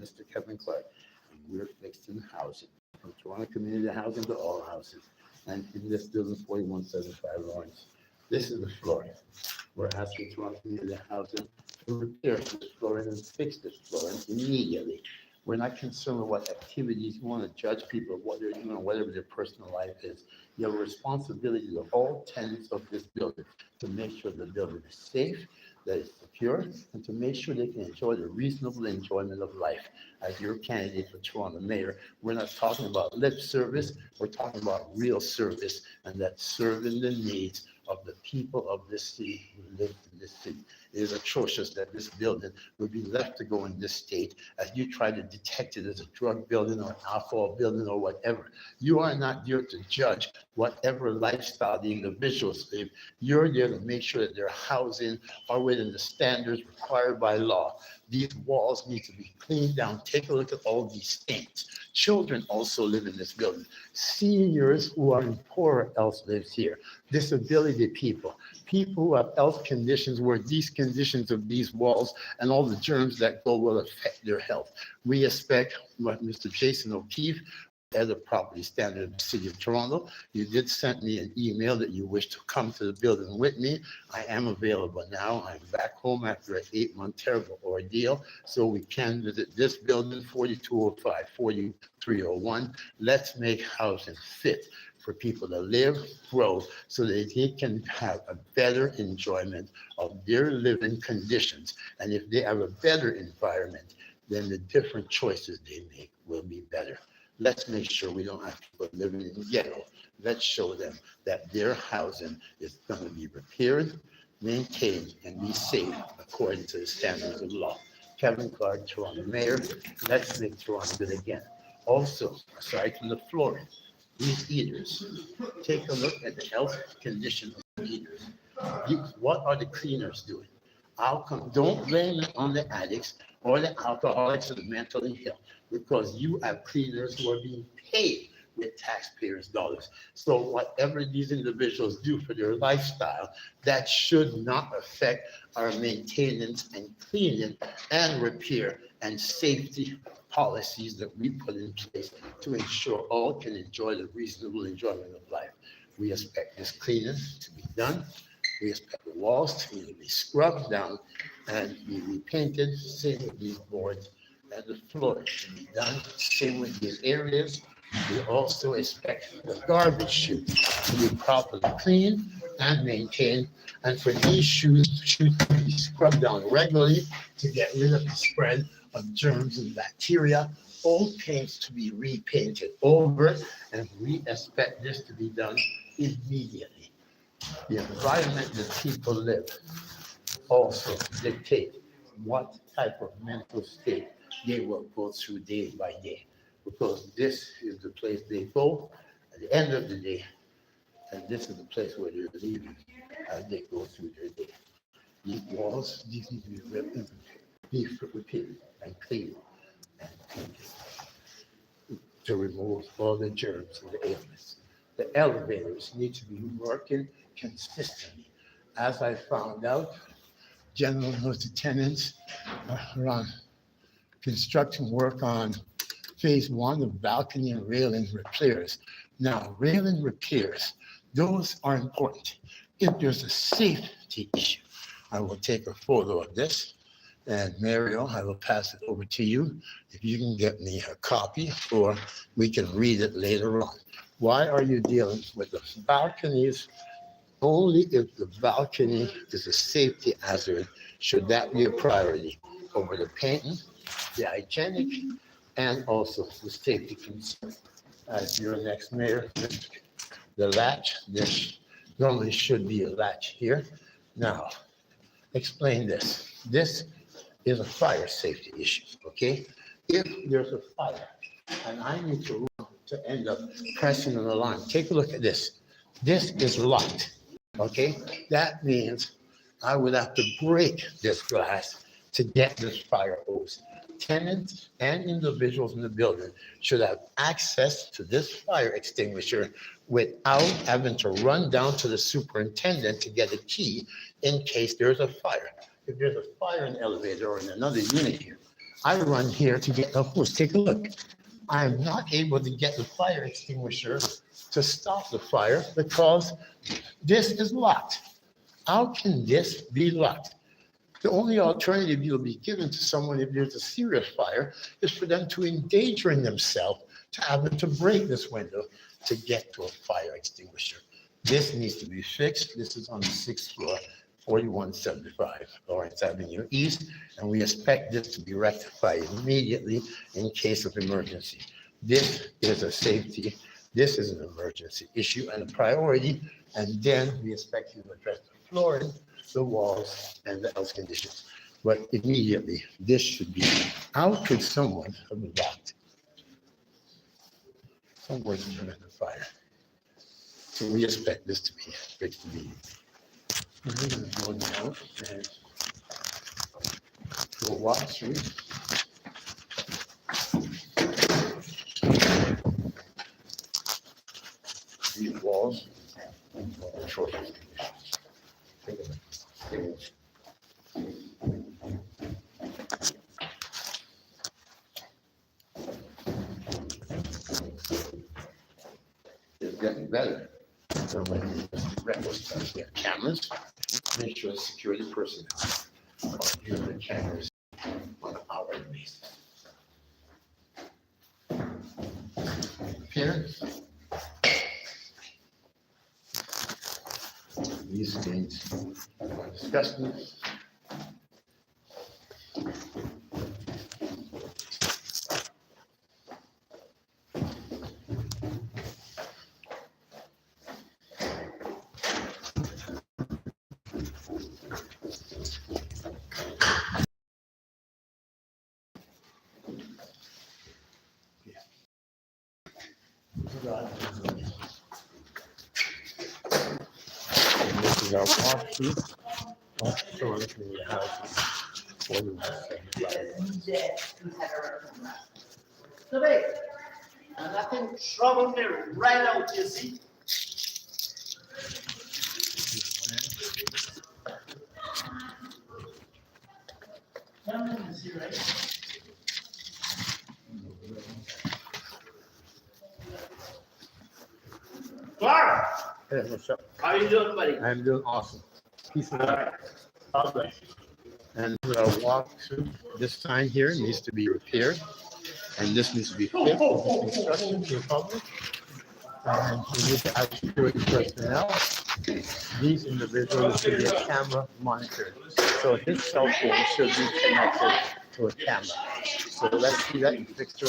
Mr. Kevin Clark. And we're fixing housing, from Toronto Community Housing to all houses. And in this building, 4175 Lawrence. This is the flooring. We're asking Toronto Community Housing to repair this flooring and fix this flooring immediately. We're not concerned with what activities you want to judge people, what they're doing, whatever their personal life is. You have a responsibility to all tenants of this building to make sure the building is safe, that it's secure, and to make sure they can enjoy the reasonable enjoyment of life. As your candidate for Toronto mayor, we're not talking about lip service, we're talking about real service, and that's serving the needs of the people of this city who live in this city. It is atrocious that this building would be left to go in this state as you try to detect it as a drug building or an alcohol building or whatever. You are not there to judge whatever lifestyle the individuals live. You're there to make sure that their housing are within the standards required by law. These walls need to be cleaned down. Take a look at all these stains. Children also live in this building. Seniors who are in poorer else lives here. Disability people, people who have health conditions where these conditions of these walls and all the germs that go will affect their health. We expect what Mr. Jason O'Keefe, as a property standard of the city of Toronto. You did send me an email that you wish to come to the building with me. I am available now. I'm back home after an 8-month terrible ordeal, so we can visit this building, 4205, 4301. Let's make housing fit for people to live, grow, so that they can have a better enjoyment of their living conditions. And if they have a better environment, then the different choices they make will be better. Let's make sure we don't have people living in ghetto. Let's show them that their housing is going to be repaired, maintained, and be safe according to the standards of law. Kevin Clark, Toronto Mayor. Let's make Toronto good again. Also, aside from the flooring, these heaters, take a look at the health condition of the heaters. What are the cleaners doing? Don't blame it on the addicts or the alcoholics or the mentally ill, because you have cleaners who are being paid with taxpayers' dollars. So whatever these individuals do for their lifestyle, that should not affect our maintenance and cleaning and repair and safety policies that we put in place to ensure all can enjoy the reasonable enjoyment of life. We expect this cleaning to be done. We expect the walls to be scrubbed down and be repainted, same with these boards, and the floor to be done, same with these areas. We also expect the garbage chute to be properly cleaned and maintained, and for these shoes to be scrubbed down regularly to get rid of the spread of germs and bacteria. Old paints to be repainted over, and we expect this to be done immediately. The environment that people live also dictate what type of mental state they will go through day by day, because this is the place they go at the end of the day, and this is the place where they're leaving as they go through their day. These walls, these need to be ripped and be repaired and cleaned and painted to remove all the germs and the ailments. The elevators need to be working consistently. As I found out, General Lieutenants are on construction work on phase 1 of balcony and railing repairs. Now, railing repairs, those are important. If there's a safety issue, I will take a photo of this, and Mario, I will pass it over to you. If you can get me a copy, or we can read it later on. Why are you dealing with the balconies? Only if the balcony is a safety hazard should that be a priority over the painting, the hygienic, and also the safety concern. As your next mayor, the latch, there normally should be a latch here. Now, explain this. This is a fire safety issue, okay? If there's a fire and I need to end up pressing an alarm, take a look at this. This is locked, okay? That means I would have to break this glass to get this fire hose. Tenants and individuals in the building should have access to this fire extinguisher without having to run down to the superintendent to get a key in case there's a fire. If there's a fire in the elevator or in another unit here, I run here to get the hose. Take a look. I am not able to get the fire extinguisher to stop the fire because this is locked. How can this be locked? The only alternative you'll be given to someone if there's a serious fire is for them to endanger themselves to have them to break this window to get to a fire extinguisher. This needs to be fixed. This is on the 6th floor, 4175 Lawrence Avenue East, and we expect this to be rectified immediately in case of emergency. This is a safety, this is an emergency issue and a priority, and then we expect you to address the flooring, the walls, and the house conditions. But immediately, this should be, how could someone have locked someone in the fire? So we expect this to be fixed immediately. This is going down and to a walkthrough. These walls are atrocious conditions. Take a look. Take a look. It's getting better. So when you reckless, get cameras, make sure security personnel are using the cameras on an hourly basis. Here, these things are disgusting. This is our walkthrough. So we're looking at the houses. And I think trouble me right out, you see. Clark, Hey, what's up? how you doing, buddy? I'm doing awesome. Peace and All love. right. God bless you. And our walkthrough, this sign here needs to be repaired, and this needs to be fixed. This instruction to the public. And we need to have security personnel. These individuals should be camera monitored. So his cell phone should be connected to a camera. So let's see that in picture.